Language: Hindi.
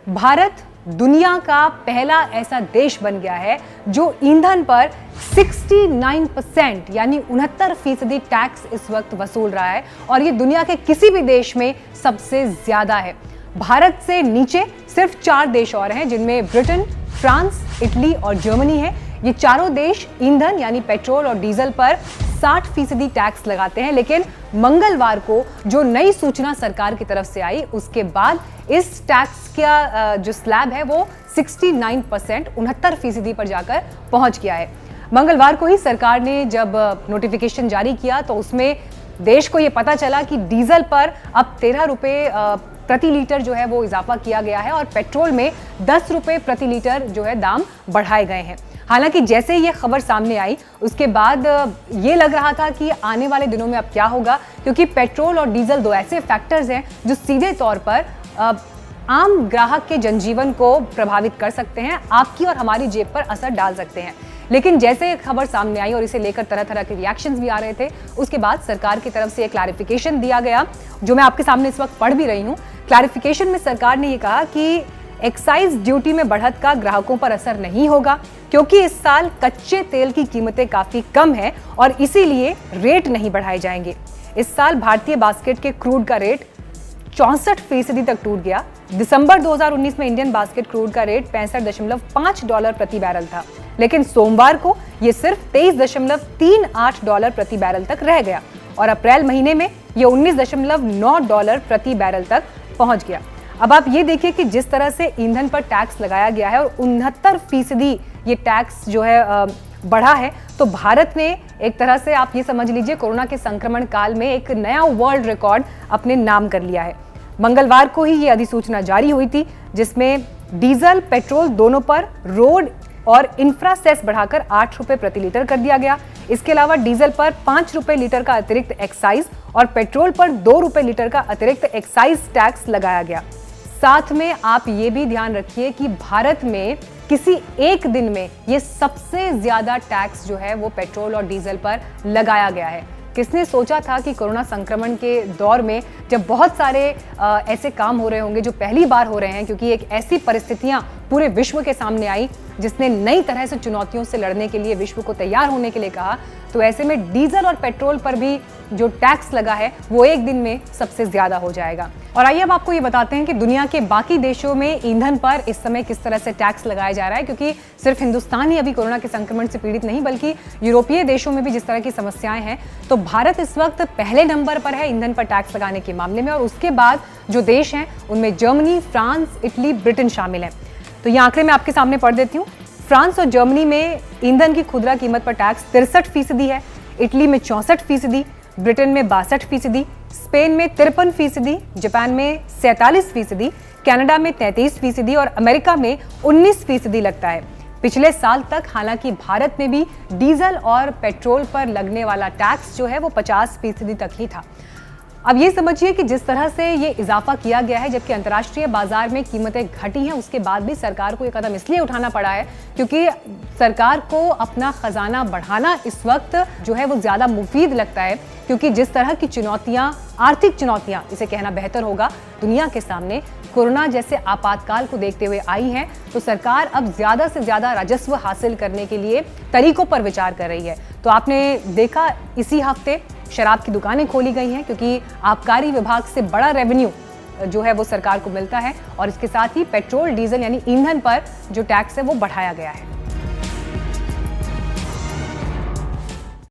भारत दुनिया का पहला ऐसा देश बन गया है जो ईंधन पर 69% यानी 69% टैक्स इस वक्त वसूल रहा है और ये दुनिया के किसी भी देश में सबसे ज्यादा है। भारत से नीचे सिर्फ 4 देश और हैं जिनमें ब्रिटेन, फ्रांस, इटली और जर्मनी है। ये चारों देश ईंधन यानी पेट्रोल और डीजल पर 60% टैक्स लगाते हैं, लेकिन मंगलवार को जो नई सूचना सरकार की तरफ से आई उसके बाद इस टैक्स का जो स्लैब है वो 69% पर जाकर पहुंच गया है। मंगलवार को ही सरकार ने जब नोटिफिकेशन जारी किया तो उसमें देश को ये पता चला कि डीजल पर अब 13 रुपये प्रति लीटर जो है वो इजाफा किया गया है और पेट्रोल में 10 रुपये प्रति लीटर जो है दाम बढ़ाए गए हैं। हालांकि जैसे ये खबर सामने आई उसके बाद ये लग रहा था कि आने वाले दिनों में अब क्या होगा, क्योंकि पेट्रोल और डीजल दो ऐसे फैक्टर्स हैं जो सीधे तौर पर आम ग्राहक के जनजीवन को प्रभावित कर सकते हैं, आपकी और हमारी जेब पर असर डाल सकते हैं। लेकिन जैसे खबर सामने आई और इसे लेकर तरह तरह के रिएक्शंस भी आ रहे थे, उसके बाद सरकार की तरफ से एक क्लैरिफिकेशन दिया गया जो मैं आपके सामने इस वक्त पढ़ भी रही हूँ। क्लैरिफिकेशन में सरकार ने ये कहा कि एक्साइज ड्यूटी में बढ़त का ग्राहकों पर असर नहीं होगा क्योंकि इस साल कच्चे तेल की कीमतें काफी कम है और इसीलिए रेट नहीं बढ़ाए जाएंगे। इस साल भारतीय बास्केट के क्रूड का रेट 64% तक टूट गया। दिसंबर 2019 में इंडियन बास्केट क्रूड का रेट $65.5 प्रति बैरल था, लेकिन सोमवार को यह सिर्फ $23.38 प्रति बैरल तक रह गया और अप्रैल महीने में यह $19.9 प्रति बैरल तक पहुंच गया। अब आप ये देखिए कि जिस तरह से ईंधन पर टैक्स लगाया गया है और 69% ये टैक्स जो है बढ़ा है, तो भारत ने एक तरह से आप ये समझ लीजिए कोरोना के संक्रमण काल में एक नया वर्ल्ड रिकॉर्ड अपने नाम कर लिया है। मंगलवार को ही ये अधिसूचना जारी हुई थी जिसमें डीजल, पेट्रोल दोनों पर रोड और इंफ्रा सेस बढ़ाकर 8 रुपये प्रति लीटर कर दिया गया। इसके अलावा डीजल पर 5 रुपये लीटर का अतिरिक्त एक्साइज और पेट्रोल पर 2 रुपये लीटर का अतिरिक्त एक्साइज टैक्स लगाया गया। साथ में आप ये भी ध्यान रखिए कि भारत में किसी एक दिन में ये सबसे ज्यादा टैक्स जो है वो पेट्रोल और डीजल पर लगाया गया है। किसने सोचा था कि कोरोना संक्रमण के दौर में जब बहुत सारे ऐसे काम हो रहे होंगे जो पहली बार हो रहे हैं, क्योंकि एक ऐसी परिस्थितियां पूरे विश्व के सामने आई जिसने नई तरह से चुनौतियों से लड़ने के लिए विश्व को तैयार होने के लिए कहा, तो ऐसे में डीजल और पेट्रोल पर भी जो टैक्स लगा है वो एक दिन में सबसे ज्यादा हो जाएगा। और आइए अब आपको ये बताते हैं कि दुनिया के बाकी देशों में ईंधन पर इस समय किस तरह से टैक्स लगाया जा रहा है, क्योंकि सिर्फ हिंदुस्तान ही अभी कोरोना के संक्रमण से पीड़ित नहीं बल्कि यूरोपीय देशों में भी जिस तरह की समस्याएं हैं, तो भारत इस वक्त पहले नंबर पर है ईंधन पर टैक्स लगाने के मामले में और उसके बाद जो देश हैं उनमें जर्मनी, फ्रांस, इटली, ब्रिटेन शामिल हैं। तो ये आंकड़े मैं आपके सामने पढ़ देती हूँ। फ्रांस और जर्मनी में ईंधन की खुदरा कीमत पर टैक्स 63% है, इटली में 64%, ब्रिटेन में 62%, स्पेन में 53%, जापान में 47%, कनाडा में 33% और अमेरिका में 19% लगता है। पिछले साल तक हालांकि भारत में भी डीजल और पेट्रोल पर लगने वाला टैक्स जो है वो 50% तक ही था। अब ये समझिए कि जिस तरह से ये इजाफा किया गया है, जबकि अंतर्राष्ट्रीय बाजार में कीमतें घटी हैं, उसके बाद भी सरकार को ये कदम इसलिए उठाना पड़ा है क्योंकि सरकार को अपना खजाना बढ़ाना इस वक्त जो है वो ज्यादा मुफीद लगता है, क्योंकि जिस तरह की चुनौतियां, आर्थिक चुनौतियां इसे कहना बेहतर होगा, दुनिया के सामने कोरोना जैसे आपातकाल को देखते हुए आई हैं, तो सरकार अब ज्यादा से ज्यादा राजस्व हासिल करने के लिए तरीकों पर विचार कर रही है। तो आपने देखा इसी हफ्ते शराब की दुकानें खोली गई हैं क्योंकि आबकारी विभाग से बड़ा रेवेन्यू जो है वो सरकार को मिलता है और इसके साथ ही पेट्रोल, डीजल यानी ईंधन पर जो टैक्स है वो बढ़ाया गया है।